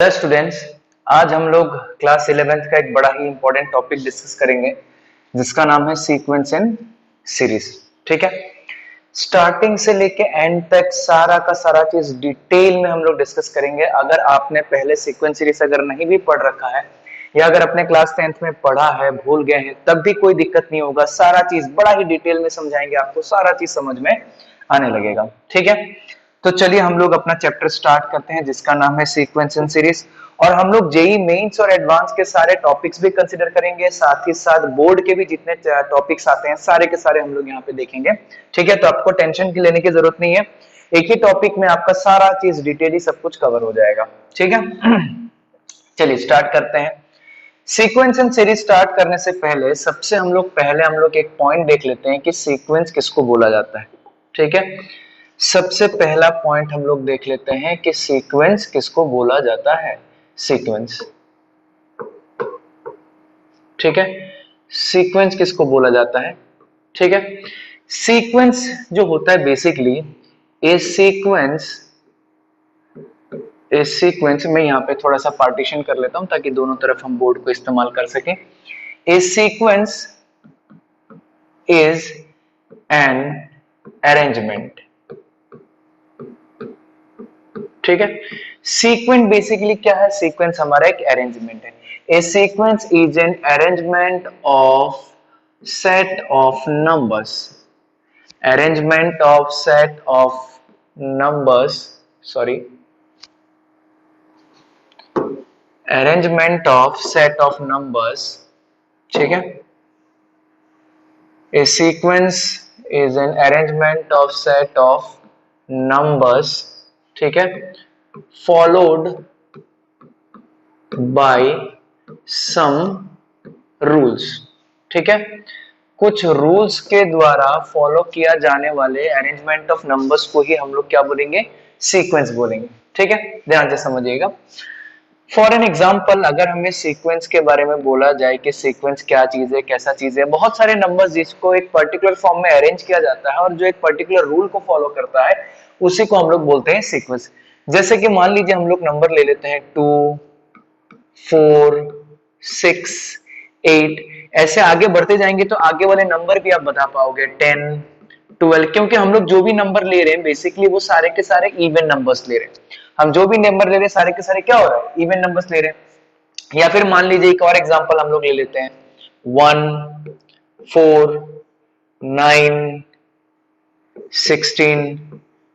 Students, आज हम लोग क्लास 11th का एक बड़ा ही इंपॉर्टेंट टॉपिक डिस्कस करेंगे जिसका नाम है सीक्वेंस एंड सीरीज। ठीक है, स्टार्टिंग से लेके एंड तक सारा का सारा चीज डिटेल में हम लोग डिस्कस करेंगे। अगर आपने पहले सीक्वेंस सीरीज अगर नहीं भी पढ़ रखा है या अगर अपने क्लास 10th में पढ़ा है, भूल गए हैं, तब भी कोई दिक्कत नहीं होगा। सारा चीज बड़ा ही डिटेल में समझाएंगे, आपको सारा चीज समझ में आने लगेगा। ठीक है, तो चलिए हम लोग अपना चैप्टर स्टार्ट करते हैं जिसका नाम है सीक्वेंस एंड सीरीज। और हम लोग जेई मेंस और एडवांस के सारे टॉपिक्स भी कंसीडर करेंगे, साथ ही साथ बोर्ड के भी जितने टॉपिक्स आते हैं सारे के सारे हम लोग यहाँ पे देखेंगे। ठीक है, तो आपको टेंशन की लेने की जरूरत नहीं है, एक ही टॉपिक में आपका सारा चीज डिटेली सब कुछ कवर हो जाएगा। ठीक है, चलिए स्टार्ट करते हैं। सीक्वेंस एंड सीरीज स्टार्ट करने से पहले सबसे हम लोग एक पॉइंट देख लेते हैं कि सीक्वेंस किसको बोला जाता है। ठीक है, सबसे पहला पॉइंट हम लोग देख लेते हैं कि सीक्वेंस किसको बोला जाता है। सीक्वेंस, ठीक है, सीक्वेंस किसको बोला जाता है। ठीक है, सीक्वेंस जो होता है बेसिकली सीक्वेंस में यहाँ पे थोड़ा सा पार्टीशन कर लेता हूं ताकि दोनों तरफ हम बोर्ड को इस्तेमाल कर सकें। ए सीक्वेंस इज एन अरेंजमेंट। ठीक है, सीक्वेंस बेसिकली क्या है? सीक्वेंस हमारा एक अरेंजमेंट है। A sequence is an arrangement of set of numbers, arrangement of set of numbers, sorry, arrangement of set of numbers. ठीक है, a sequence is an arrangement of set of numbers, ठीक है, followed by some rules. ठीक है, कुछ rules के द्वारा follow किया जाने वाले अरेंजमेंट ऑफ नंबर्स को ही हम लोग क्या बोलेंगे? सीक्वेंस बोलेंगे। ठीक है, ध्यान से समझिएगा। फॉर एन एग्जाम्पल, अगर हमें सीक्वेंस के बारे में बोला जाए कि सीक्वेंस क्या चीज है, कैसा चीज है, बहुत सारे नंबर्स जिसको एक पर्टिकुलर फॉर्म में अरेंज किया जाता है और जो एक पर्टिकुलर रूल को फॉलो करता है उसी को हम लोग बोलते हैं सीक्वेंस। जैसे कि मान लीजिए हम लोग नंबर ले लेते हैं 2, 4, 6, 8, ऐसे आगे बढ़ते जाएंगे तो आगे वाले नंबर भी आप बता पाओगे, 10, 12, क्योंकि हम लोग जो भी नंबर ले रहे हैं बेसिकली वो सारे के सारे इवन नंबर्स ले रहे हैं। हम जो भी नंबर ले रहे हैं सारे के सारे क्या हो रहा है? इवन नंबर्स ले रहे हैं। या फिर मान लीजिए एक और एग्जांपल हम लोग ले लेते हैं, 1, 4, 9, 16,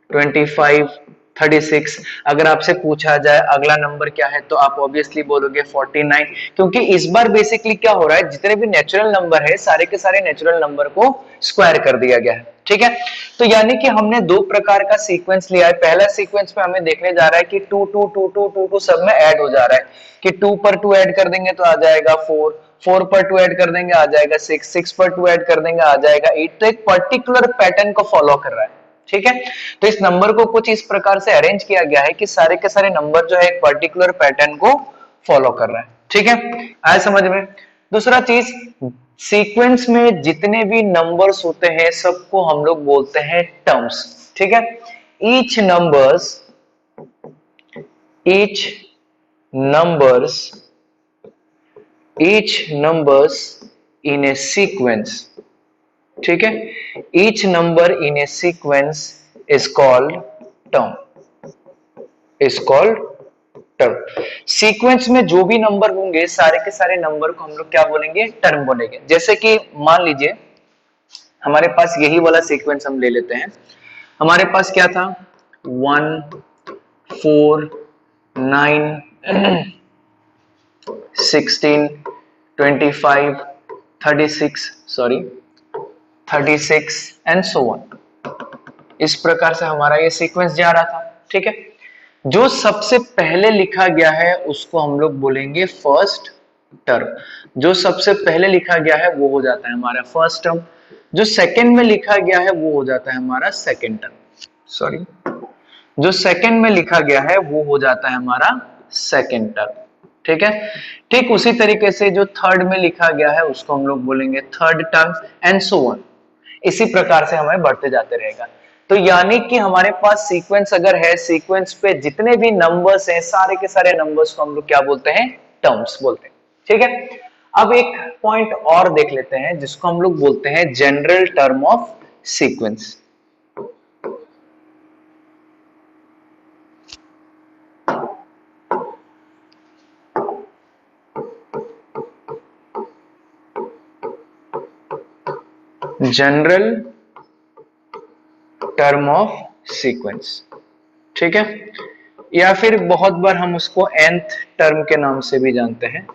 25, 36। अगर आपसे पूछा जाए अगला नंबर क्या है तो आप ऑब्वियसली बोलोगे 49, क्योंकि इस बार बेसिकली क्या हो रहा है, जितने भी नेचुरल नंबर है सारे के सारे नेचुरल नंबर को स्क्वायर कर दिया गया है। ठीक है, तो यानी कि हमने दो प्रकार का सीक्वेंस लिया है। पहला सीक्वेंस में हमें देखने जा रहा है कि 2 2 2 2 2 2 सब में ऐड हो जा रहा है कि 2 पर 2 ऐड कर देंगे तो आ जाएगा 4, 4 पर 2 ऐड कर देंगे आ जाएगा 6, 6 पर 2 ऐड कर देंगे आ जाएगा 8। तो एक पर्टिकुलर पैटर्न को फॉलो कर रहा है। ठीक है, तो इस नंबर को कुछ इस प्रकार से अरेंज किया गया है कि सारे के सारे नंबर जो है एक पर्टिकुलर पैटर्न को फॉलो कर रहा है। ठीक है, आया समझ में? दूसरा चीज, सीक्वेंस में जितने भी नंबर्स होते हैं सबको हम लोग बोलते हैं टर्म्स। ठीक है, each numbers in A sequence, ठीक है, each number in A sequence is called term. Sequence में जो भी नंबर होंगे सारे के सारे नंबर को हम लोग क्या बोलेंगे? टर्म बोलेंगे। जैसे कि मान लीजिए हमारे पास यही वाला सीक्वेंस हम ले लेते हैं। हमारे पास क्या था? 1, 4, 9, 16, 25, 36 एंड सो ऑन। इस प्रकार से हमारा ये सीक्वेंस जा रहा था। ठीक है, जो सबसे पहले लिखा गया है उसको हम लोग बोलेंगे फर्स्ट टर्म। जो सबसे पहले लिखा गया है वो हो जाता है हमारा फर्स्ट टर्म। जो सेकंड में लिखा गया है वो हो जाता है हमारा सेकंड टर्म। सॉरी, जो सेकंड में लिखा गया है वो हो जाता है हमारा सेकंड टर्म। ठीक है, ठीक उसी तरीके से जो थर्ड में लिखा गया है उसको हम लोग बोलेंगे third term and so on. इसी प्रकार से हमें बढ़ते जाते रहेगा। तो यानी कि हमारे पास सीक्वेंस अगर है, सीक्वेंस पे जितने भी नंबर्स हैं सारे के सारे नंबर्स को हम लोग क्या बोलते हैं, टर्म्स बोलते हैं। ठीक है, अब एक पॉइंट और देख लेते हैं जिसको हम लोग बोलते हैं general term of sequence. General term of sequence, ठीक है, या फिर बहुत बार हम उसको nth टर्म के नाम से भी जानते हैं,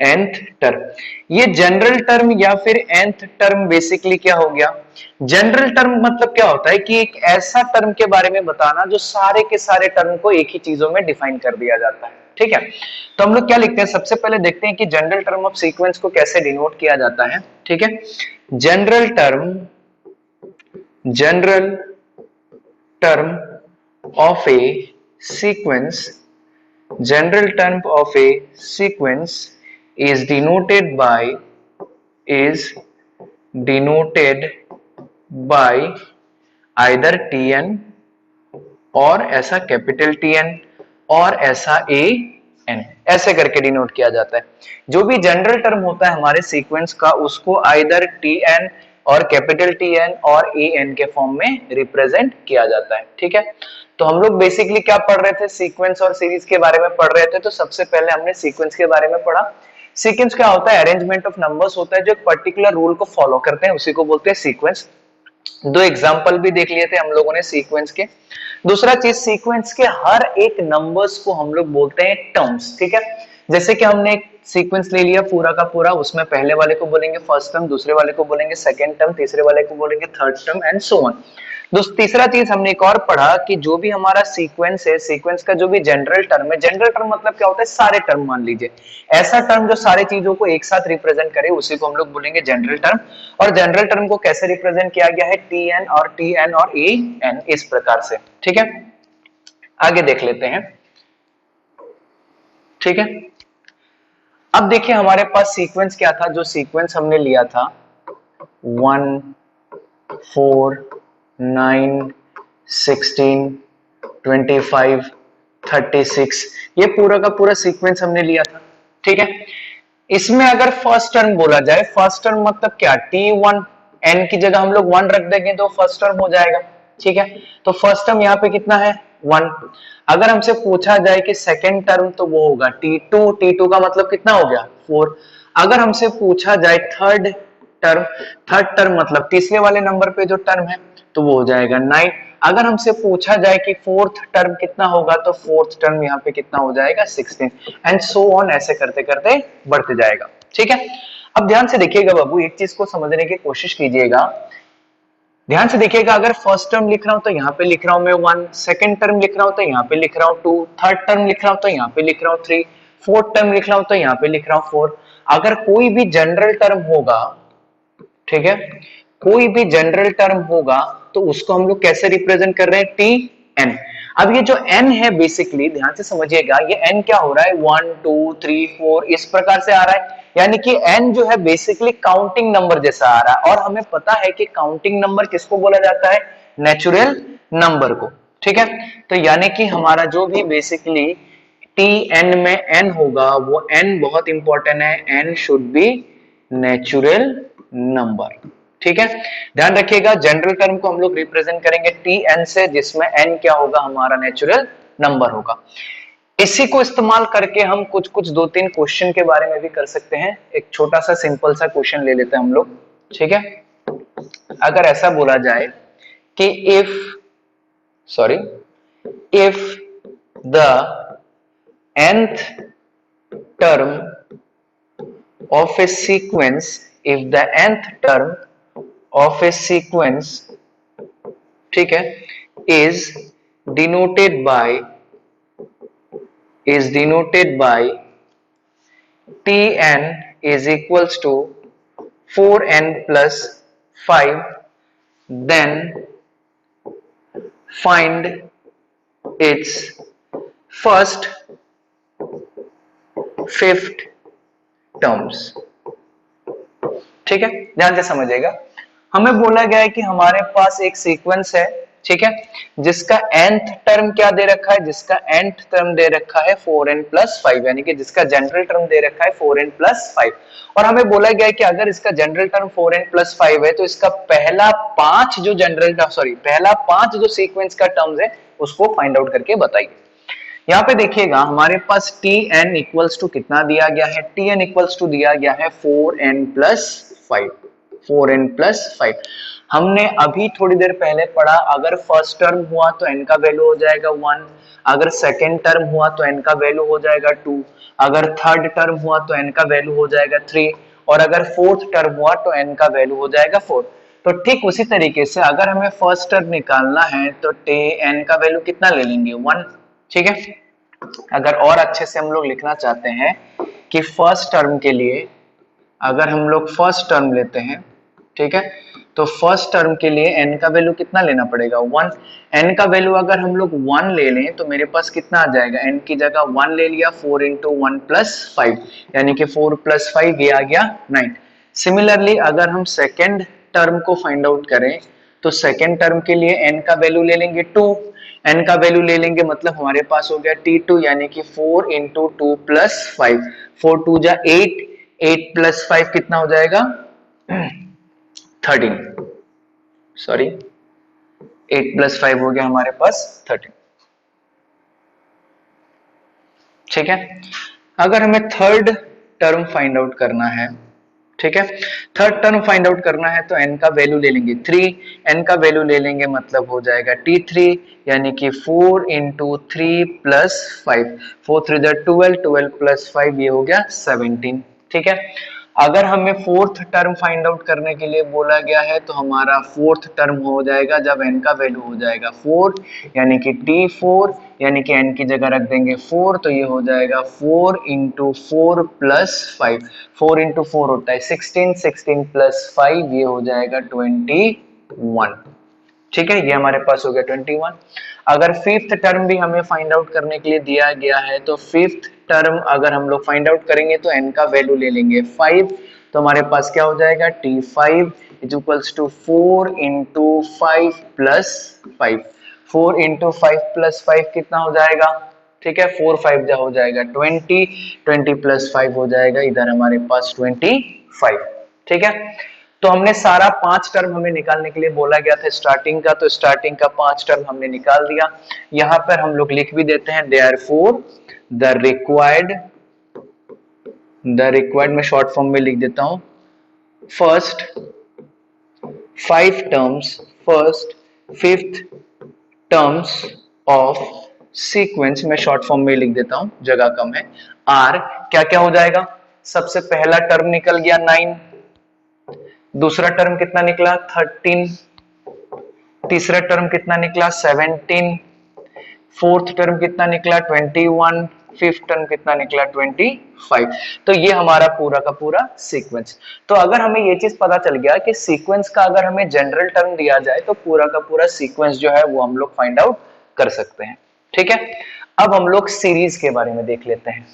nth टर्म। ये जनरल टर्म या फिर nth टर्म बेसिकली क्या हो गया, जनरल टर्म मतलब क्या होता है कि एक ऐसा टर्म के बारे में बताना जो सारे के सारे टर्म को एक ही चीजों में डिफाइन कर दिया जाता है। ठीक है, तो हम लोग क्या लिखते हैं, सबसे पहले देखते हैं कि जनरल टर्म ऑफ सीक्वेंस को कैसे डिनोट किया जाता है। ठीक है, general term of a sequence, general term of a sequence is denoted by either tn और ऐसा कैपिटल Tn और ऐसा an, ऐसे करके डिनोट किया जाता है। जो भी जनरल टर्म होता है हमारे सीक्वेंस का उसको आइदर Tn और कैपिटल Tn और an के फॉर्म में रिप्रेजेंट किया जाता है। ठीक है, तो हम लोग बेसिकली क्या पढ़ रहे थे, सीक्वेंस और सीरीज के बारे में पढ़ रहे थे। तो सबसे पहले हमने सीक्वेंस के बारे में पढ़ा। सीक्वेंस क्या होता है, अरेंजमेंट ऑफ नंबर्स होता है जो एक पर्टिकुलर रूल को फॉलो करते हैं, उसी को बोलते हैं सीक्वेंस। दो एग्जांपल भी देख लिए थे हम लोगों ने सीक्वेंस के। दूसरा चीज, सीक्वेंस के हर एक नंबर्स को हम लोग बोलते हैं टर्म्स। ठीक है, जैसे कि हमने एक सीक्वेंस ले लिया पूरा का पूरा, उसमें पहले वाले को बोलेंगे फर्स्ट टर्म, दूसरे वाले को बोलेंगे सेकंड टर्म, तीसरे वाले को बोलेंगे third term and so on. तीसरा चीज हमने एक और पढ़ा कि जो भी हमारा सीक्वेंस है, सीक्वेंस का जो भी जनरल टर्म है, जनरल टर्म मतलब क्या होता है, सारे टर्म मान लीजिए, ऐसा टर्म जो सारे चीजों को एक साथ रिप्रेजेंट करे उसी को हम लोग बोलेंगे जनरल टर्म। और जनरल टर्म को कैसे रिप्रेजेंट किया गया है, Tn और an, इस प्रकार से। ठीक है, आगे देख लेते हैं। ठीक है, अब देखिए हमारे पास सीक्वेंस क्या था, जो सीक्वेंस हमने लिया था 1 4 9 16 25 36, ये पूरा का पूरा सीक्वेंस हमने लिया था। ठीक है, इसमें अगर फर्स्ट टर्म बोला जाए, फर्स्ट टर्म मतलब क्या, T1, n की जगह हम लोग 1 रख देंगे तो फर्स्ट टर्म हो जाएगा। ठीक है, तो फर्स्ट टर्म यहाँ पे कितना है, 1। अगर हमसे पूछा जाए कि सेकंड टर्म, तो वो होगा T2, T2 का मतलब कितना हो गया, 4। अगर हमसे पूछा जाए थर्ड टर्म मतलब तीसरे वाले नंबर पे जो टर्म है, तो वो हो जाएगा 9। अगर हमसे पूछा जाए कि फोर्थ टर्म कितना होगा, तो फोर्थ टर्म यहाँ पे कितना हो जाएगा, 16 एंड सो ऑन, ऐसे करते करते बढ़ते जाएगा। ठीक है, अब ध्यान से देखिएगा बाबू, एक चीज को समझने की कोशिश कीजिएगा, ध्यान से देखिएगा। अगर फर्स्ट टर्म लिख रहा हूं तो यहाँ पे लिख रहा हूं मैं 1, सेकंड टर्म लिख रहा हूं तो यहाँ पे लिख रहा हूं 2, थर्ड टर्म लिख रहा हूं तो यहाँ पे लिख रहा हूं 3, फोर्थ टर्म लिख रहा हूं तो यहाँ पे लिख रहा हूं 4। अगर कोई भी जनरल टर्म होगा, ठीक है, कोई भी जनरल टर्म होगा तो उसको हम लोग कैसे रिप्रेजेंट कर रहे हैं, Tn। अब ये जो n है बेसिकली ध्यान से समझिएगा, ये n क्या हो रहा है, 1 2 3 4 इस प्रकार से आ रहा है, यानी कि n जो है बेसिकली काउंटिंग नंबर जैसा आ रहा है। और हमें पता है कि काउंटिंग नंबर किसको बोला जाता है, नेचुरल नंबर को। ठीक है, तो यानी कि हमारा जो भी बेसिकली Tn में n होगा, वो n बहुत इंपॉर्टेंट है, n should be natural number. ठीक है, ध्यान रखिएगा, जनरल टर्म को हम लोग रिप्रेजेंट करेंगे Tn से, जिसमें n क्या होगा, हमारा नेचुरल नंबर होगा। इसी को इस्तेमाल करके हम कुछ कुछ 2-3 क्वेश्चन के बारे में भी कर सकते हैं। एक छोटा सा सिंपल सा क्वेश्चन ले लेते हैं हम लोग। ठीक है, अगर ऐसा बोला जाए कि if the nth term of a sequence, if the nth term of a sequence, ठीक है, is denoted by Tn is equals to 4n plus 5, then find its first fifth terms। ठीक है, ध्यान से समझिएगा, हमें बोला गया है कि हमारे पास एक सीक्वेंस है, ठीक है, जिसका nth टर्म क्या दे रखा है, जिसका nth टर्म दे रखा है 4n+5, यानी कि जिसका जनरल टर्म दे रखा है 4n+5, और हमें बोला गया है कि अगर इसका जनरल टर्म 4n+5 है तो इसका पहला पांच जो सीक्वेंस का टर्म्स है उसको फाइंड आउट करके बताइए। यहाँ पे देखिएगा हमारे पास tn इक्वल्स टू कितना दिया गया है, tn इक्वल्स टू दिया गया है 4n+5, 4n+5। हमने अभी थोड़ी देर पहले पढ़ा, अगर फर्स्ट टर्म हुआ तो n का वैल्यू हो जाएगा 1, अगर सेकेंड टर्म हुआ तो n का वैल्यू हो जाएगा 2, अगर थर्ड टर्म हुआ तो n का वैल्यू हो जाएगा 3, और अगर फोर्थ टर्म हुआ तो n का वैल्यू हो जाएगा 4। तो ठीक उसी तरीके से अगर हमें फर्स्ट टर्म निकालना है तो n का वैल्यू कितना ले लेंगे, 1, ठीक है। अगर और अच्छे से हम लोग लिखना चाहते हैं कि फर्स्ट टर्म के लिए अगर हम लोग फर्स्ट टर्म लेते हैं, ठीक है, तो फर्स्ट टर्म के लिए n का वैल्यू कितना लेना पड़ेगा, 1। n का वैल्यू अगर हम लोग 1 ले लें तो मेरे पास कितना आ जाएगा, n की जगह 1 ले लिया, 4 इंटू 1+5, यानी कि 4+5 ये आ गया 9। सिमिलरली अगर हम सेकेंड टर्म को फाइंड आउट करें तो सेकेंड टर्म के लिए n का वैल्यू ले लेंगे 2, n का वैल्यू ले लेंगे मतलब हमारे पास हो गया t2, यानी कि 4 इंटू 2+5, 4 2 जा 8, 8+5 कितना हो जाएगा 13, सॉरी 8+5 हो गया हमारे पास 13, ठीक है। अगर हमें थर्ड टर्म फाइंड आउट करना है, ठीक है, थर्ड टर्म फाइंड आउट करना है तो n का वैल्यू ले लेंगे 3, n का वैल्यू ले लेंगे मतलब हो जाएगा t3, यानी कि 4 इंटू 3+5, 4 3 12, 12+5 ये हो गया 17, ठीक है। अगर हमें फोर्थ टर्म फाइंड आउट करने के लिए बोला गया है तो हमारा फोर्थ टर्म हो जाएगा जब n का वैल्यू हो जाएगा 4, यानी कि t4, यानी कि n की जगह रख देंगे 4, तो ये हो जाएगा 4 इंटू 4+5, 4 इंटू 4 होता है 16, 16+5 ये हो जाएगा 21, ठीक है, ये हमारे पास हो गया 21। अगर फिफ्थ टर्म भी हमें फाइंड आउट करने के लिए दिया गया है तो फिफ्थ टर्म अगर हम लोग फाइंड आउट करेंगे तो n का वैल्यू ले लेंगे 5, तो हमारे पास क्या हो जाएगा t5 is equals to 4 into 5+5, 4 into 5+5 कितना हो जाएगा, ठीक है, 4 5 जा हो जाएगा 20, 20+5 हो जाएगा इधर हमारे पास 25, ठीक है। तो हमने सारा 5 टर्म हमें निकालने के लिए बोला गया था स्टार्टिंग का, तो स्टार्टिंग का 5 टर्म हमने निकाल दिया। यहां पर हम लोग लिख भी देते हैं देयरफॉर द रिक्वायर्ड में शॉर्ट फॉर्म में लिख देता हूं, first 5 terms, first 5th terms of sequence में शॉर्ट फॉर्म में लिख देता हूं, जगह कम है, आर क्या क्या हो जाएगा, सबसे पहला टर्म निकल गया 9, दूसरा टर्म कितना निकला 13, तीसरा टर्म कितना निकला 17, फोर्थ टर्म कितना निकला 21, फिफ्थ टर्म कितना निकला 25। तो ये हमारा पूरा का पूरा सीक्वेंस। तो अगर हमें ये चीज पता चल गया कि सीक्वेंस का अगर हमें जनरल टर्म दिया जाए तो पूरा का पूरा सीक्वेंस जो है वो हम लोग फाइंड आउट कर सकते हैं, ठीक है। अब हम लोग सीरीज के बारे में देख लेते हैं।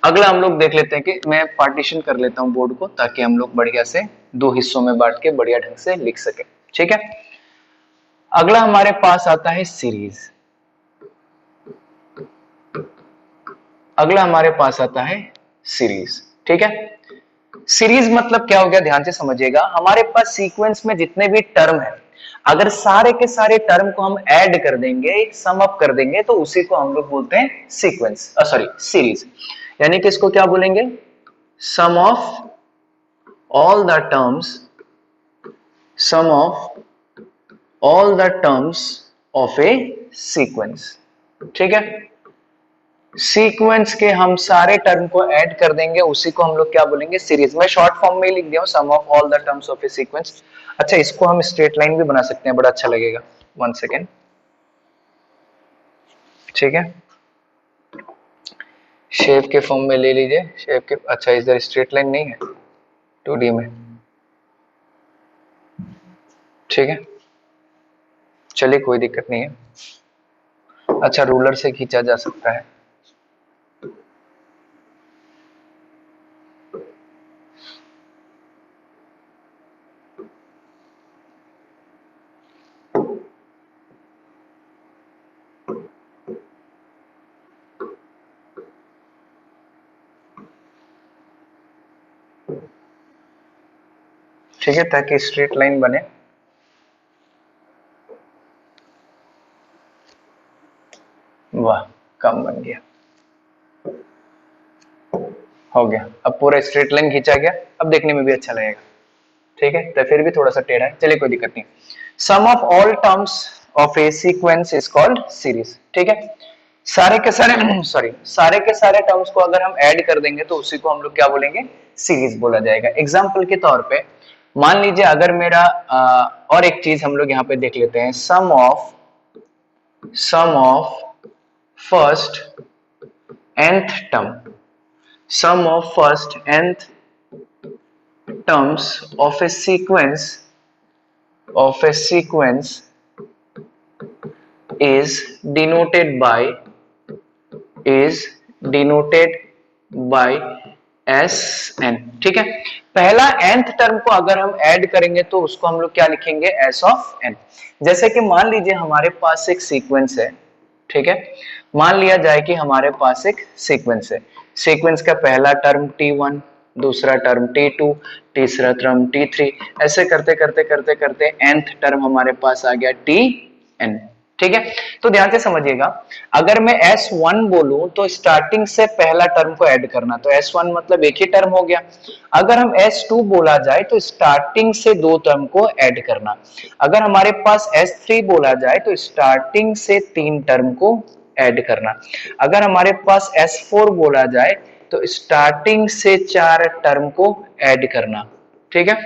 अगला हम लोग देख लेते हैं कि मैं पार्टीशन कर लेता हूं बोर्ड को ताकि हम लोग बढ़िया से दो हिस्सों में बांट के बढ़िया ढंग से लिख सके, ठीक है। अगला हमारे पास आता है सीरीज, अगला हमारे पास आता है सीरीज, ठीक है। सीरीज मतलब क्या हो गया, ध्यान से समझिएगा, हमारे पास सीक्वेंस में जितने भी टर्म है अगर सारे के सारे टर्म को हम ऐड कर देंगे, सम अप कर देंगे, तो उसी को हम लोग बोलते हैं सीक्वेंस, सॉरी सीरीज, यानी कि इसको क्या बोलेंगे, सम of all the terms, sum of all the terms of a sequence, ठीक है। सीक्वेंस के हम सारे टर्म को ऐड कर देंगे, उसी को हम लोग क्या बोलेंगे, सीरीज। मैं शॉर्ट फॉर्म में ही लिख दिया हूं, sum of all the terms of a sequence. अच्छा, इसको हम स्ट्रेट लाइन भी बना सकते हैं, बड़ा अच्छा लगेगा, 1 सेकेंड, ठीक है। शेप के फॉर्म में ले लीजिए, शेप के, अच्छा इधर स्ट्रेट लाइन नहीं है 2D में, ठीक है, चलिए कोई दिक्कत नहीं है। अच्छा, रूलर से खींचा जा सकता है, ठीक है, ताकि स्ट्रेट लाइन बने। वाह, कम बन गया, हो गया। अब पूरा स्ट्रेट लाइन खींचा गया, अब देखने में भी अच्छा लगेगा। ठीक है, तो फिर भी थोड़ा सा टेढ़ा है, चलिए कोई दिक्कत नहीं। Sum of all terms of a sequence is called series. ठीक है, सारे के सारे सॉरी सारे के सारे टर्म्स को अगर हम ऐड कर देंगे तो उसी को हम लोग क्या बोलेंगे, सीरीज बोला जाएगा। एग्जाम्पल के तौर पे मान लीजिए अगर मेरा और एक चीज हम लोग यहाँ पे देख लेते हैं, sum of first nth term, sum of first nth terms of a sequence is denoted by Sn। ठीक है, पहला nth टर्म को अगर हम ऐड करेंगे तो उसको हम लोग क्या लिखेंगे, s ऑफ n। जैसे कि मान लीजिए हमारे पास एक सीक्वेंस है, ठीक है, मान लिया जाए कि हमारे पास एक सीक्वेंस है, सीक्वेंस का पहला टर्म t1, दूसरा टर्म t2, तीसरा टर्म t3, ऐसे करते करते करते करते nth टर्म हमारे पास आ गया tn। ठीक है, तो ध्यान से समझिएगा, अगर मैं S1 बोलूं तो स्टार्टिंग से पहला टर्म को ऐड करना, तो S1 मतलब एक ही टर्म हो गया। अगर हम S2 बोला जाए तो स्टार्टिंग से दो टर्म को ऐड करना। अगर हमारे पास S3 बोला जाए तो स्टार्टिंग से तीन टर्म को ऐड करना। अगर हमारे पास S4 बोला जाए तो स्टार्टिंग से चार टर्म को ऐड करना। ठीक है,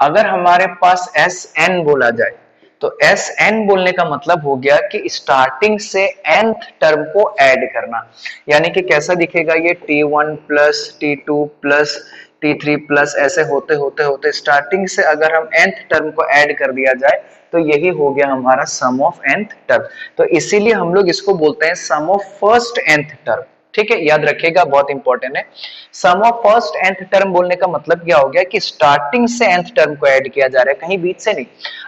अगर हमारे पास Sn बोला जाए तो Sn बोलने का मतलब हो गया कि स्टार्टिंग से nth टर्म को ऐड करना। यानी कि कैसा दिखेगा ये, t1 plus t2 plus t3 plus ऐसे होते होते होते स्टार्टिंग से अगर हम nth टर्म को ऐड कर दिया जाए तो यही हो गया हमारा सम ऑफ nth टर्म। तो इसीलिए हम लोग इसको बोलते हैं sum of first nth term. ठीक है, याद रखिएगा, बहुत इंपॉर्टेंट है। सम ऑफ फर्स्ट nth टर्म बोलने का मतलब क्या हो गया कि स्टार्टिंग से nth टर्म को ऐड किया जा रहा है, कहीं बीच से नहीं।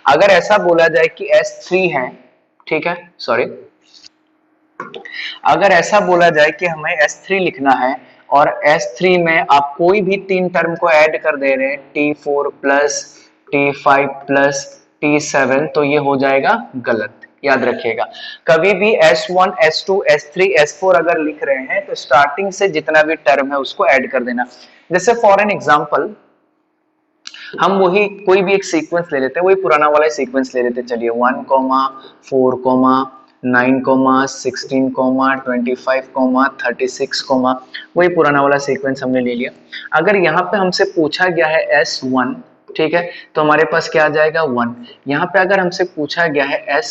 अगर ऐसा बोला जाए कि S3 है, ठीक है, सॉरी, अगर ऐसा बोला जाए कि हमें S3 लिखना है और S3 में आप कोई भी तीन टर्म को ऐड कर दे रहे हैं, T4 plus T5 plus T7, तो ये हो जाएगा गलत। याद रखिएगा, कभी भी S1 S2 S3 S4 अगर लिख रहे हैं तो स्टार्टिंग से जितना भी टर्म है उसको ऐड कर देना। जैसे फॉर एन एग्जांपल हम वही कोई भी एक सीक्वेंस ले लेते हैं, वही पुराना वाला सीक्वेंस ले लेते हैं, चलिए 1, 4, 9, 16, 25, 36, वही पुराना वाला सीक्वेंस हमने ले लिया। अगर यहाँ पे हमसे पूछा गया है S1, ठीक है, तो हमारे पास क्या आ जाएगा 1। यहाँ पे अगर हमसे पूछा गया है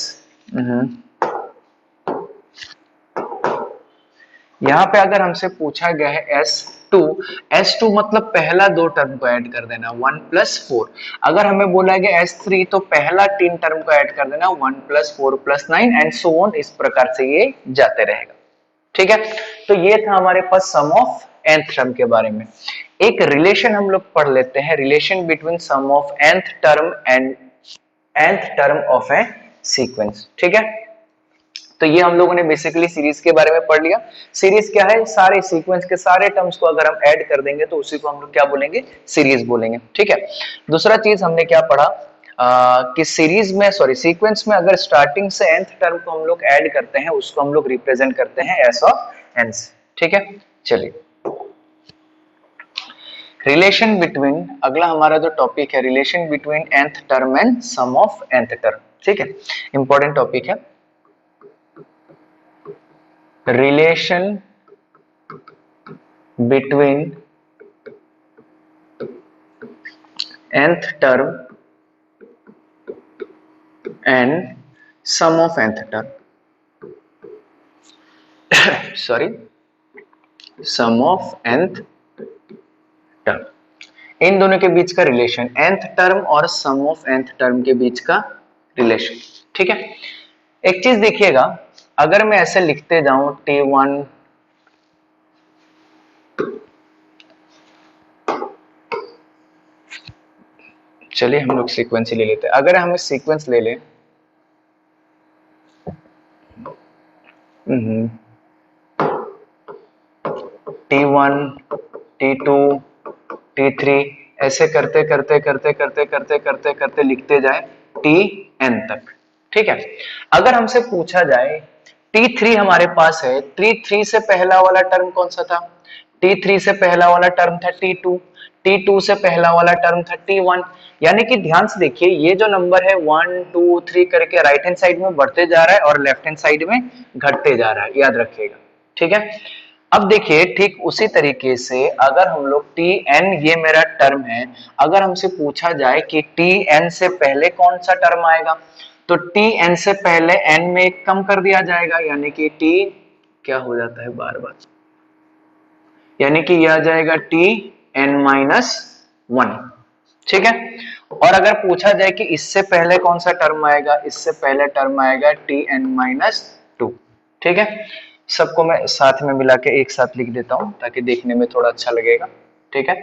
यहाँ पे अगर हमसे पूछा गया है S2 मतलब पहला दो टर्म को ऐड कर देना, 1 प्लस 4। अगर हमें बोला गया S3 तो पहला तीन टर्म को ऐड कर देना, 1 plus 4 plus 9 and so on, इस प्रकार से ये जाते रहेगा। ठीक है, तो ये था हमारे पास सम ऑफ nth टर्म के बारे में। एक रिलेशन हम लोग पढ़ लेते हैं, relation between sum of nth term and nth term of a sequence. ठीक है, तो ये हम लोगों ने बेसिकली सीरीज के बारे में पढ़ लिया। सीरीज क्या है, सारे सीक्वेंस के सारे टर्म्स को अगर हम ऐड कर देंगे तो उसी को हम लोग क्या बोलेंगे, सीरीज बोलेंगे। ठीक है, दूसरा चीज हमने क्या पढ़ा कि सीरीज में सॉरी सीक्वेंस में अगर स्टार्टिंग से nth टर्म को हम लोग ऐड करते हैं उसको हम लोग रिप्रेजेंट करते हैं s ऑफ n। ठीक है, चलिए रिलेशन बिटवीन, अगला हमारा जो टॉपिक है relation between nth term and sum of nth term. ठीक है, इंपॉर्टेंट टॉपिक है। relation between nth term and sum of nth term sorry sum of nth term, इन दोनों के बीच का रिलेशन, nth टर्म और सम ऑफ nth टर्म के बीच का relation. ठीक है, एक चीज देखिएगा, अगर मैं ऐसे लिखते जाऊं T1 चलिए हम लोग सीक्वेंस ही ले लेते हैं। अगर हम सीक्वेंस ले लें T1 T2 T3 ऐसे करते करते करते करते करते करते करते लिखते जाए Tn तक। ठीक है, अगर हमसे पूछा जाए T3 हमारे पास है, T3 से पहला वाला टर्म कौन सा था? T3 से पहला वाला टर्म था T2, T2 से पहला वाला टर्म था T1। यानी कि ध्यान से देखिए, ये जो नंबर है 1 2 3 करके राइट हैंड साइड में बढ़ते जा रहा है और लेफ्ट हैंड साइड में घटते जा रहा है, याद रखिएगा। ठीक है, अब देखिए ठीक उसी तरीके से अगर हम लोग Tn, ये मेरा टर्म है, अगर हमसे पूछा जाए कि Tn से पहले कौन सा टर्म आएगा, तो Tn से पहले n में एक कम कर दिया जाएगा, यानी कि T क्या हो जाता है बार बार, यानी कि यह आ जाएगा Tn-1। ठीक है, और अगर पूछा जाए कि इससे पहले कौन सा टर्म आएगा, इससे पहले टर्म आएगा Tn-2। ठीक है, सबको मैं साथ में मिला के एक साथ लिख देता हूं ताकि देखने में थोड़ा अच्छा लगेगा। ठीक है,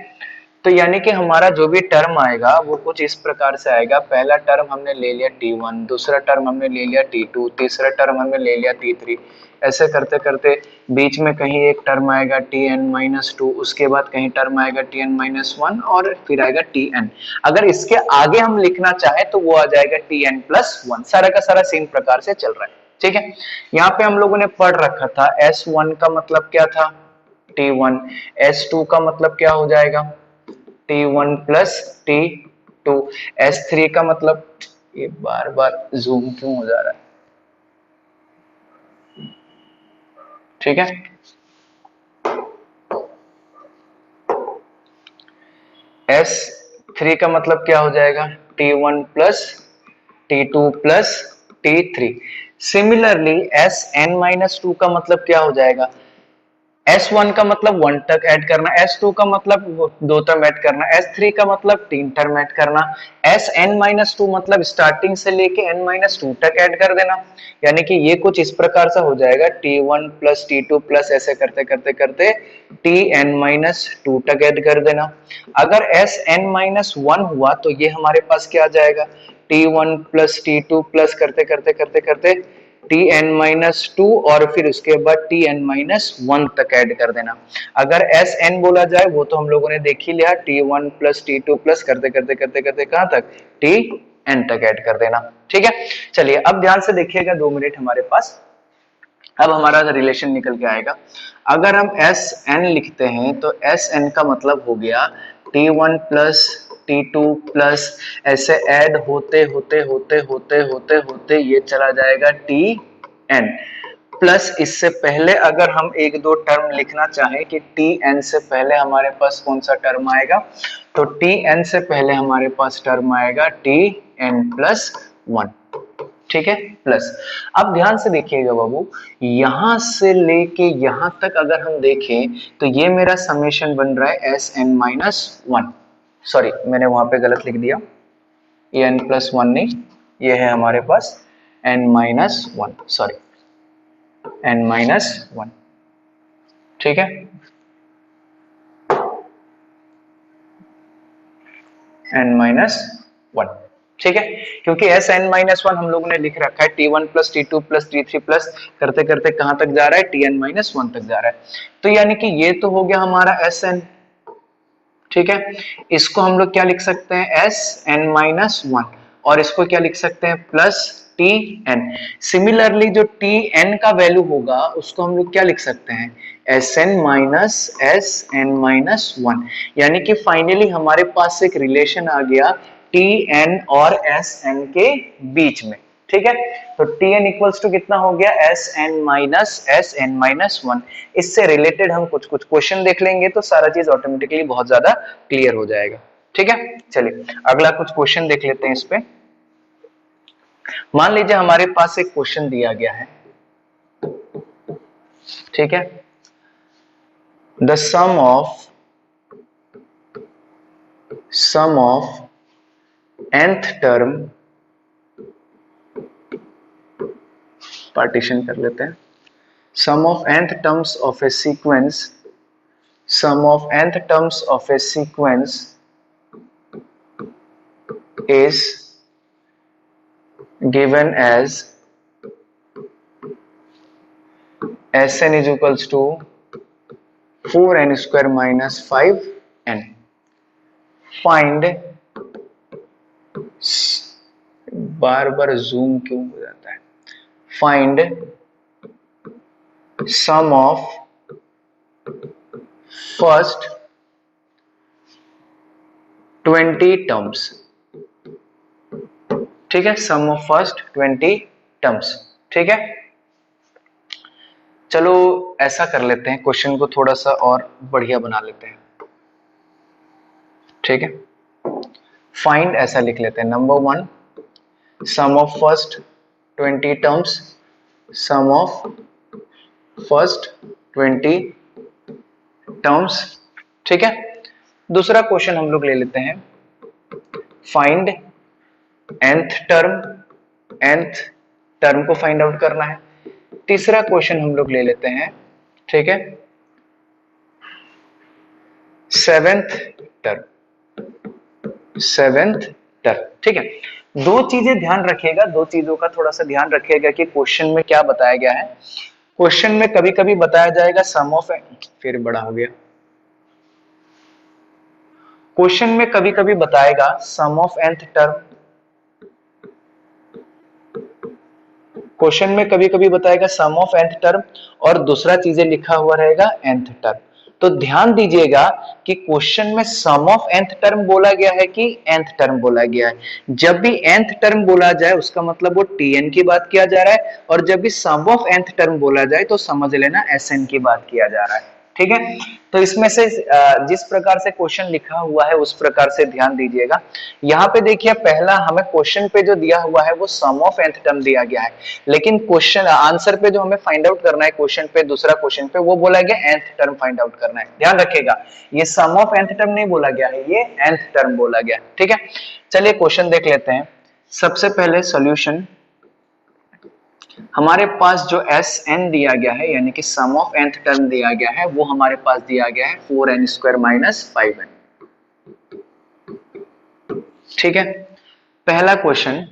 तो यानी कि हमारा जो भी टर्म आएगा वो कुछ इस प्रकार से आएगा। पहला टर्म हमने ले लिया T1, दूसरा टर्म हमने ले लिया T2, तीसरा टर्म हमने ले लिया T3, ऐसे करते करते बीच में कहीं एक टर्म आएगा Tn-2, उसके बाद कहीं टर्म आएगा Tn-1 और फिर आएगा Tn। अगर इसके आगे हम लिखना चाहे तो वो आ जाएगा Tn+1। सारा का सारा सेम प्रकार से चल रहा है। ठीक है, यहाँ पे हम लोगों ने पढ़ रखा था S1 का मतलब क्या था, T1, S2 का मतलब क्या हो जाएगा T1 प्लस T2, S3 का मतलब, ये बार बार जूम क्यों हो जा रहा है? ठीक है, S3 का मतलब क्या हो जाएगा T1 plus T2 plus T3। Similarly Sn-2 का मतलब क्या हो जाएगा, S1 का मतलब 1 तक ऐड करना, S2 का मतलब 2 टर्म ऐड करना, S3 का मतलब 3 टर्म ऐड करना, Sn-2 मतलब स्टार्टिंग से लेके n-2 तक ऐड कर देना। यानी कि ये कुछ इस प्रकार से हो जाएगा T1 प्लस T2 प्लस ऐसे करते करते करते Tn-2 तक ऐड कर देना। अगर Sn-1 हुआ तो ये हमारे पास क्या आ जाएगा, T1 प्लस T2 प्लस करते करते करते करते Tn-2 और फिर उसके बाद Tn-1 तक ऐड कर देना। अगर Sn बोला जाए वो तो हम लोगों ने देख ही लिया, T1 प्लस T2 प्लस करते करते करते करते कहां तक, Tn तक ऐड कर देना। ठीक है, चलिए अब ध्यान से देखिएगा, 2 मिनट हमारे पास। अब हमारा रिलेशन निकल के आएगा। अगर हम Sn लिखते हैं तो Sn का मतलब हो गया T1 प्लस T2 प्लस ऐसे ऐड होते होते होते होते होते होते ये चला जाएगा Tn प्लस, इससे पहले अगर हम एक दो टर्म लिखना चाहें कि Tn से पहले हमारे पास कौन सा टर्म आएगा, तो Tn से पहले हमारे पास टर्म आएगा Tn+1। ठीक है, प्लस। अब ध्यान से देखिएगा बाबू, यहां से लेके यहां तक अगर हम देखें तो ये मेरा समेशन बन रहा है Sn-1। सॉरी, मैंने वहां पे गलत लिख दिया, ये n+1 नहीं, ये है हमारे पास n-1, सॉरी n-1। ठीक है, n-1। ठीक है, क्योंकि Sn-1 हम लोगों ने लिख रखा है T1 plus T2 plus T3 plus करते करते कहां तक जा रहा है, Tn-1 तक जा रहा है। तो यानी कि ये तो हो गया हमारा Sn। ठीक है, इसको हम लोग क्या लिख सकते हैं, Sn-1, और इसको क्या लिख सकते हैं, प्लस Tn। सिमिलरली जो Tn का वैल्यू होगा उसको हम लोग क्या लिख सकते हैं, Sn-1। यानी कि फाइनली हमारे पास एक रिलेशन आ गया Tn और Sn के बीच में। ठीक है, तो Tn इक्वल्स टू कितना हो गया, Sn-1। इससे रिलेटेड हम कुछ कुछ क्वेश्चन देख लेंगे तो सारा चीज ऑटोमेटिकली बहुत ज्यादा क्लियर हो जाएगा। ठीक है, चलिए अगला कुछ क्वेश्चन देख लेते हैं इस पे। मान लीजिए हमारे पास एक क्वेश्चन दिया गया है, ठीक है, the sum of nth term, partition कर लेते हैं, sum of nth terms of a sequence, sum of nth terms of a sequence is given as Sn is equals to 4n square minus 5n। Find, बार बार zoom क्यों हो जाता है, find sum of first 20 terms. ठीक है, सम of first 20 terms. ठीक है, चलो ऐसा कर लेते हैं, क्वेश्चन को थोड़ा सा और बढ़िया बना लेते हैं। ठीक है, फाइंड ऐसा लिख लेते हैं, number 1 sum of first 20 terms, sum of first 20 terms. ठीक है, दूसरा क्वेश्चन हम लोग ले लेते हैं, find nth term, nth term को फाइंड आउट करना है। तीसरा क्वेश्चन हम लोग ले लेते हैं, ठीक है, सेवेंथ टर्म, सेवेंथ टर्म। ठीक है, दो चीजें ध्यान रखिएगा, दो चीजों का थोड़ा सा ध्यान रखिएगा कि क्वेश्चन में क्या बताया गया है। क्वेश्चन में कभी कभी बताया जाएगा सम ऑफ, फिर बड़ा हो गया, क्वेश्चन में कभी कभी बताएगा सम ऑफ nth टर्म, क्वेश्चन में कभी कभी बताएगा सम ऑफ nth टर्म, और दूसरा चीजें लिखा हुआ रहेगा nth टर्म। तो ध्यान दीजिएगा कि क्वेश्चन में सम ऑफ nth टर्म बोला गया है कि nth टर्म बोला गया है। जब भी nth टर्म बोला जाए उसका मतलब वो tn की बात किया जा रहा है, और जब भी सम ऑफ nth टर्म बोला जाए तो समझ लेना sn की बात किया जा रहा है। ठीक है, तो इसमें से जिस प्रकार से क्वेश्चन लिखा हुआ है उस प्रकार से ध्यान दीजिएगा। यहाँ पे देखिए, पहला हमें क्वेश्चन पे जो दिया हुआ है वो सम ऑफ nth टर्म दिया गया है, लेकिन क्वेश्चन आंसर पे जो हमें फाइंड आउट करना है क्वेश्चन पे, दूसरा क्वेश्चन पे वो बोला गया nth टर्म फाइंड आउट करना है। ध्यान रखिएगा, ये सम ऑफ nth टर्म नहीं बोला गया है, ये nth टर्म बोला गया है। ठीक है, चलिए क्वेश्चन देख लेते हैं। सबसे पहले सॉल्यूशन, हमारे पास जो Sn दिया गया है यानी कि सम ऑफ nth टर्म दिया गया है, वो हमारे पास दिया गया है 4n स्क्वायर माइनस 5n। ठीक है, पहला क्वेश्चन,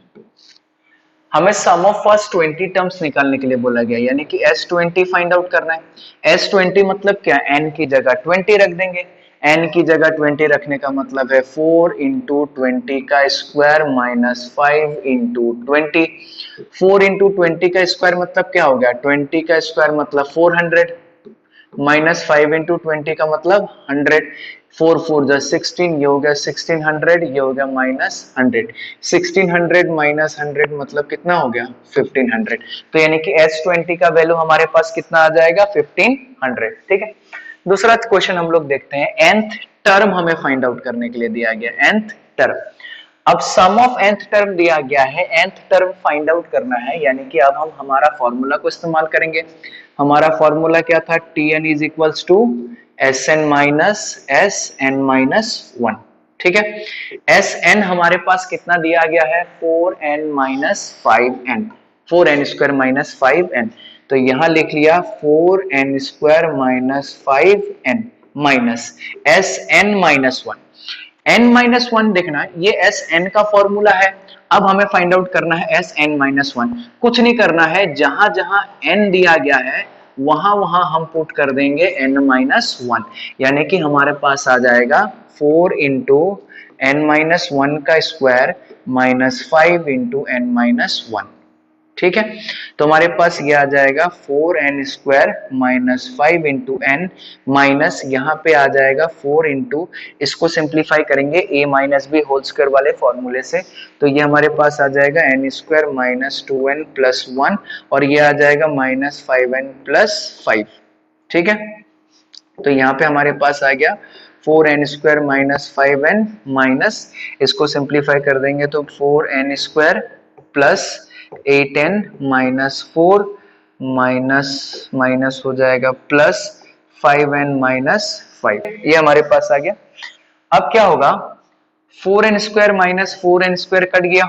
हमें सम ऑफ फर्स्ट 20 टर्म्स निकालने के लिए बोला गया, यानी कि S20 फाइंड आउट करना है। S20 मतलब क्या, n की जगह 20 रख देंगे, n की जगह 20 रखने का मतलब है 4 इंटू 20 का स्क्वायर माइनस 5 इंटू 20। 4 इंटू 20 का स्क्वायर मतलब क्या हो गया, 20 का स्क्वायर मतलब 400, माइनस 5 इंटू 20 का मतलब 100, 4 4 जा 16, ये हो गया 1600, ये हो गया माइनस 100। 1600 माइनस 100 मतलब कितना हो गया, 1500। तो यानी कि S20 का वैल्यू हमारे पास कितना आ जाएगा, 1500। ठीक है, दूसरा क्वेश्चन हम लोग देखते हैं, nth टर्म हमें फाइंड आउट करने के लिए दिया गया, nth टर्म। अब सम ऑफ nth टर्म दिया गया है, nth टर्म फाइंड आउट करना है, यानी कि अब हम हमारा फॉर्मूला को इस्तेमाल करेंगे। हमारा फॉर्मूला क्या था, Tn is equals to Sn minus Sn minus 1। ठीक है, Sn हमारे पास कितना दिया गया है, 4n minus 5n, 4n square minus 5n। तो यहां लिख लिया 4n square minus 5n minus Sn minus 1। n minus 1 देखना, ये Sn का फॉर्मूला है। अब हमें फाइंड आउट करना है Sn माइनस 1। कुछ नहीं करना है, जहां जहां n दिया गया है वहां वहां हम पुट कर देंगे n माइनस 1, यानी कि हमारे पास आ जाएगा 4 इंटू n माइनस 1 का square minus 5 into n minus 1। ठीक है, तो हमारे पास ये आ जाएगा 4n square minus 5 into N, minus यहाँ पे आ जाएगा 4 इंटू, इसको सिंप्लीफाई करेंगे a minus B whole square वाले फॉर्मूले से, तो ये हमारे पास आ जाएगा n square minus 2n plus 1, और ये आ जाएगा माइनस 5n प्लस 5। ठीक है, तो यहाँ पे हमारे पास आ गया 4n square minus 5n minus, इसको सिंप्लीफाई कर देंगे तो 4n square plus 8n minus 4 minus minus हो जाएगा प्लस 5n माइनस 5, ये हमारे पास आ गया। अब क्या होगा, 4n square minus 4n square cut गया,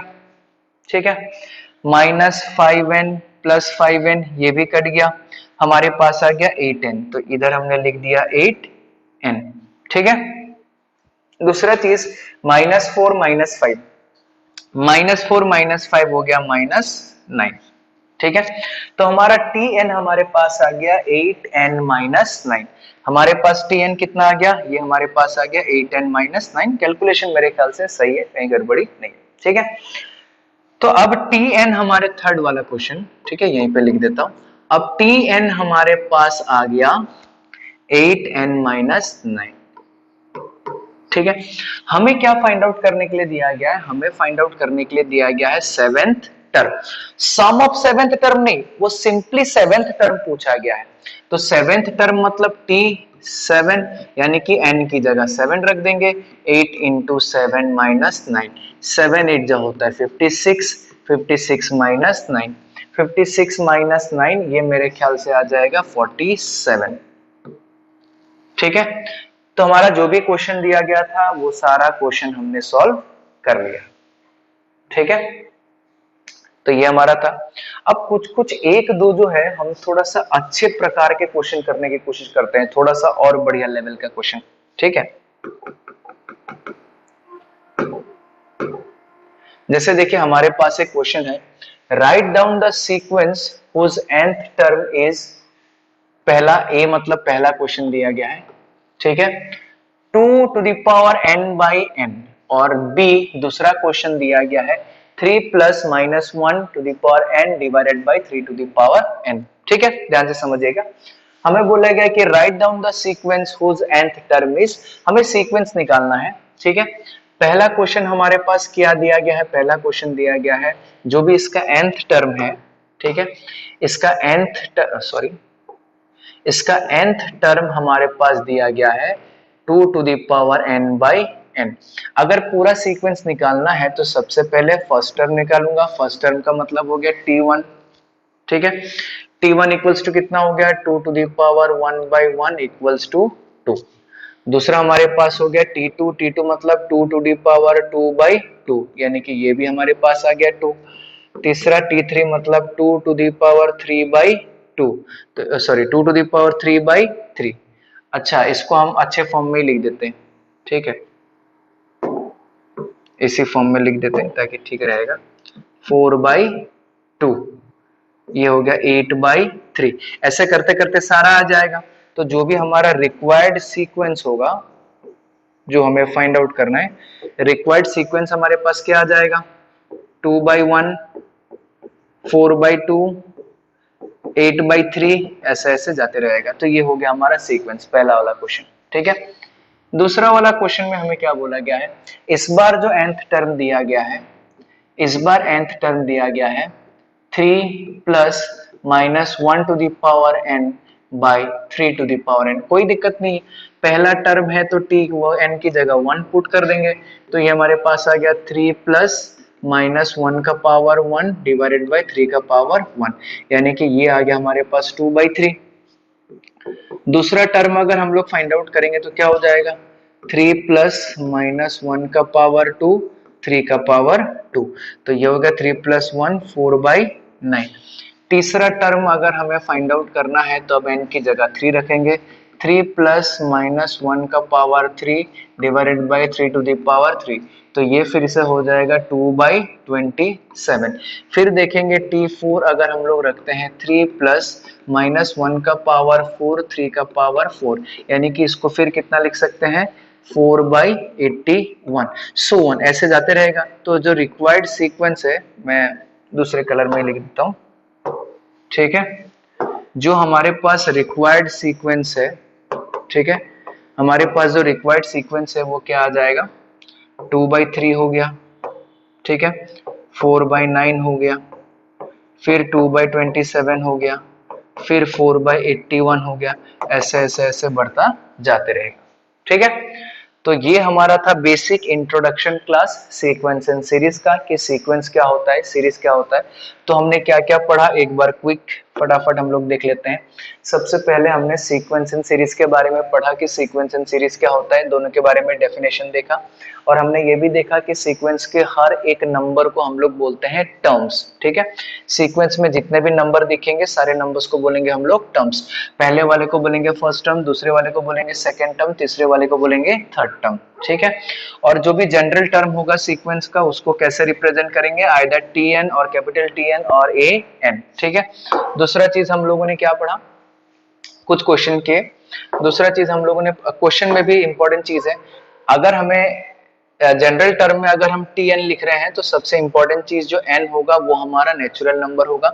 ठीक है, माइनस 5n प्लस 5n ये भी कट गया, हमारे पास आ गया 8n, तो इधर हमने लिख दिया 8n। ठीक है, दूसरा चीज माइनस 4 माइनस 5, माइनस 4 माइनस 5 हो गया माइनस 9। ठीक है। तो हमारा Tn हमारे पास आ गया 8n-9। हमारे पास Tn कितना आ गया, ये हमारे पास आ गया 8n-9। कैलकुलेशन मेरे ख्याल से सही है, कहीं गड़बड़ी नहीं, ठीक है। तो अब Tn हमारे थर्ड वाला क्वेश्चन, ठीक है, यहीं पे लिख देता हूं। अब Tn हमारे पास आ गया 8n-9, ठीक है। हमें क्या फाइंड आउट करने के लिए दिया गया है, हमें फाइंड आउट करने के लिए दिया गया है seventh term. Sum of seventh term नहीं, वो सिंपली सेवेंथ टर्म पूछा गया है। तो सेवेंथ टर्म मतलब T7, यानी कि n की जगह 7 रख देंगे। 8 इंटू 7 माइनस 9, 7 8 जो होता है 56, 56 माइनस 9, 56 माइनस 9, ये मेरे ख्याल से आ जाएगा 47, ठीक है। तो हमारा जो भी क्वेश्चन दिया गया था वो सारा क्वेश्चन हमने सॉल्व कर लिया, ठीक है। तो ये हमारा था। अब कुछ कुछ एक दो जो है हम थोड़ा सा अच्छे प्रकार के क्वेश्चन करने की कोशिश करते हैं, थोड़ा सा और बढ़िया लेवल का क्वेश्चन, ठीक है। जैसे देखिए हमारे पास एक क्वेश्चन है, write down the sequence whose nth term is, पहला a मतलब पहला क्वेश्चन दिया गया है, ठीक है, 2 to the power n by n, और b दूसरा क्वेश्चन दिया गया है 3 plus minus 1 to the power n divided by 3 to the power n, ठीक है। ध्यान से समझिएगा। हमें बोला गया कि write down the sequence whose nth term is, हमें सीक्वेंस निकालना है, ठीक है। पहला क्वेश्चन हमारे पास क्या दिया गया है, पहला क्वेश्चन दिया गया है जो भी इसका nth टर्म है, ठीक है, इसका इसका nth टर्म हमारे पास दिया गया है 2 to the power n by n। अगर पूरा सीक्वेंस निकालना है तो सबसे पहले फर्स्ट टर्म निकालूंगा। फर्स्ट टर्म का मतलब हो गया T1, ठीक है। T1 इक्वल्स टू कितना हो गया, 2 to the power 1 by 1 equals to 2। दूसरा हमारे पास हो गया T2, T2 मतलब 2 to the power 2 by 2, यानी कि ये भी हमारे पास आ गया 2। तीसरा T3 मतलब 2 to the power 3 by 2, तो sorry 2 to the power 3 by 3। अच्छा, इसको हम अच्छे फॉर्म में लिख देते हैं, ठीक है, इसी फॉर्म में लिख देते हैं ताकि ठीक रहेगा। 4 by 2, ये हो गया 8 by 3। ऐसे करते करते सारा आ जाएगा। तो जो भी हमारा रिक्वायर्ड सीक्वेंस होगा, जो हमें फाइंड आउट करना है, रिक्वायर्ड सीक्वेंस हमारे पास क्या आ जाएगा, 2 by 1, 4 by 2, 8 by 3, ऐसे ऐसे जाते रहेगा। तो ये हो गया हमारा सीक्वेंस, पहला वाला क्वेश्चन, ठीक है। दूसरा वाला क्वेश्चन में हमें क्या बोला गया है, इस बार जो nth टर्म दिया गया है, इस बार nth टर्म दिया गया है 3 plus minus 1 to the power n by 3 to the power n। कोई दिक्कत नहीं, पहला टर्म है तो t वो n की जगह 1 पुट कर देंगे। तो ये हमारे पास आ गया 3 plus माइनस 1 का पावर 1 डिवाइडेड बाई 3 का पावर 1, यानी कि ये आ गया हमारे पास 2/3। दूसरा टर्म अगर हम लोग फाइंड आउट करेंगे तो क्या हो जाएगा, 3 प्लस माइनस 1 का पावर 2, 3 का पावर 2, तो ये होगा 3 प्लस 1 4/9। तीसरा टर्म अगर हमें फाइंड आउट करना है तो अब n की जगह 3 रखेंगे, 3 प्लस माइनस 1 का power 3 divided by 3 to the power 3, तो ये फिर से हो जाएगा 2/27। फिर देखेंगे T4 अगर हम लोग रखते हैं 3 प्लस माइनस 1 का पावर 4, 3 का पावर 4, यानी कि इसको फिर कितना लिख सकते हैं, 4/81, सो ऑन, ऐसे जाते रहेगा। तो जो रिक्वायर्ड सीक्वेंस है, मैं दूसरे कलर में लिख देता हूं, ठीक है, जो हमारे पास रिक्वायर्ड सीक्वेंस है, ठीक है, हमारे पास जो रिक्वायर्ड सीक्वेंस है वो क्या आ जाएगा, 2/3 हो गया, ठीक है, 4/9 हो गया, फिर 2/27 हो गया, फिर 4/81 हो गया, ऐसे ऐसे ऐसे बढ़ता जाते रहेगा, ठीक है। तो ये हमारा था basic introduction class sequence and series का, कि सीक्वेंस क्या होता है, सीरीज क्या होता है। तो हमने क्या क्या पढ़ा, एक बार क्विक फटाफट हम लोग देख लेते हैं। सबसे पहले हमने सीक्वेंस एंड सीरीज के बारे में पढ़ा कि सीक्वेंस एंड सीरीज क्या होता है, दोनों के बारे में डेफिनेशन देखा, और हमने ये भी देखा कि सीक्वेंस के हर एक नंबर को हम लोग बोलते हैं टर्म्स, ठीक है। सीक्वेंस में जितने भी नंबर दिखेंगे सारे नंबर्स को बोलेंगे हम लोग टर्म्स। पहले वाले को बोलेंगे फर्स्ट टर्म, दूसरे वाले को बोलेंगे सेकेंड टर्म, तीसरे वाले को बोलेंगे थर्ड टर्म, ठीक है। और जो भी जनरल टर्म होगा सीक्वेंस का उसको कैसे रिप्रेजेंट करेंगे, आइदर TN और कैपिटल TN और AN, ठीक है। दूसरा चीज हम लोगों ने क्या पढ़ा, कुछ क्वेश्चन किए। दूसरा चीज हम लोगों ने क्वेश्चन में भी इंपॉर्टेंट चीज है, अगर हमें जनरल टर्म में अगर हम TN लिख रहे हैं तो सबसे इंपॉर्टेंट चीज जो N होगा वो हमारा नेचुरल नंबर होगा।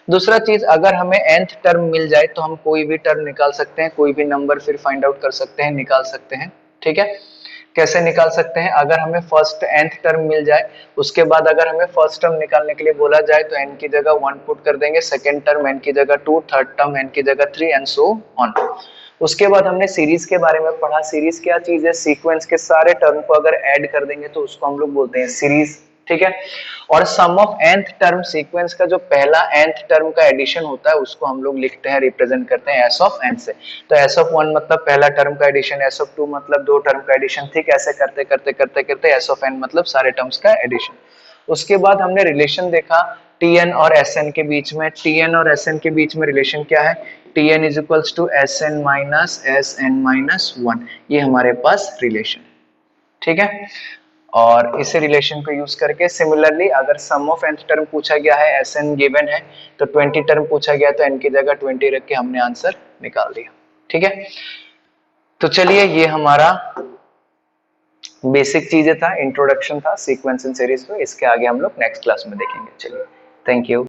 दूसरा चीज अगर हमें nth टर्म मिल जाए तो हम कोई भी टर्म निकाल सकते हैं, कोई भी नंबर फिर फाइंड आउट कर सकते हैं, निकाल सकते हैं, ठीक है। कैसे निकाल सकते हैं, अगर हमें फर्स्ट nth टर्म मिल जाए, उसके बाद अगर हमें फर्स्ट टर्म निकालने के लिए बोला जाए तो n की जगह 1 पुट कर देंगे, सेकंड टर्म n की जगह 2, थर्ड टर्म n की जगह 3 एंड सो ऑन। उसके बाद हमने सीरीज के बारे में पढ़ा। सीरीज क्या चीज है, सीक्वेंस के सारे टर्म को अगर ऐड कर देंगे तो उसको हम लोग बोलते हैं सीरीज, ठीक है। और सम ऑफ nth टर्म, सीक्वेंस का जो पहला nth टर्म का एडिशन होता है उसको हम लोग लिखते हैं, रिप्रेजेंट करते हैं s ऑफ n से। तो s ऑफ 1 मतलब पहला टर्म का एडिशन, s ऑफ 2 मतलब दो टर्म का एडिशन, ठीक, ऐसे करते करते करते करते s ऑफ n मतलब सारे टर्म्स का एडिशन। उसके बाद हमने रिलेशन देखा Tn और Sn के बीच में। Tn और Sn के बीच में रिलेशन क्या है, Tn is equals to Sn minus Sn minus 1, ये हमारे पास रिलेशन, ठीक है। और इस रिलेशन को यूज करके सिमिलरली अगर सम ऑफ nth टर्म पूछा गया है, Sn गिवन है, तो 20 टर्म पूछा गया तो n की जगह 20 रख के हमने आंसर निकाल दिया, ठीक है। तो चलिए ये हमारा बेसिक चीजें था, इंट्रोडक्शन था सीक्वेंस इन सीरीज में। इसके आगे हम लोग नेक्स्ट क्लास में देखेंगे। चलिए, थैंक यू।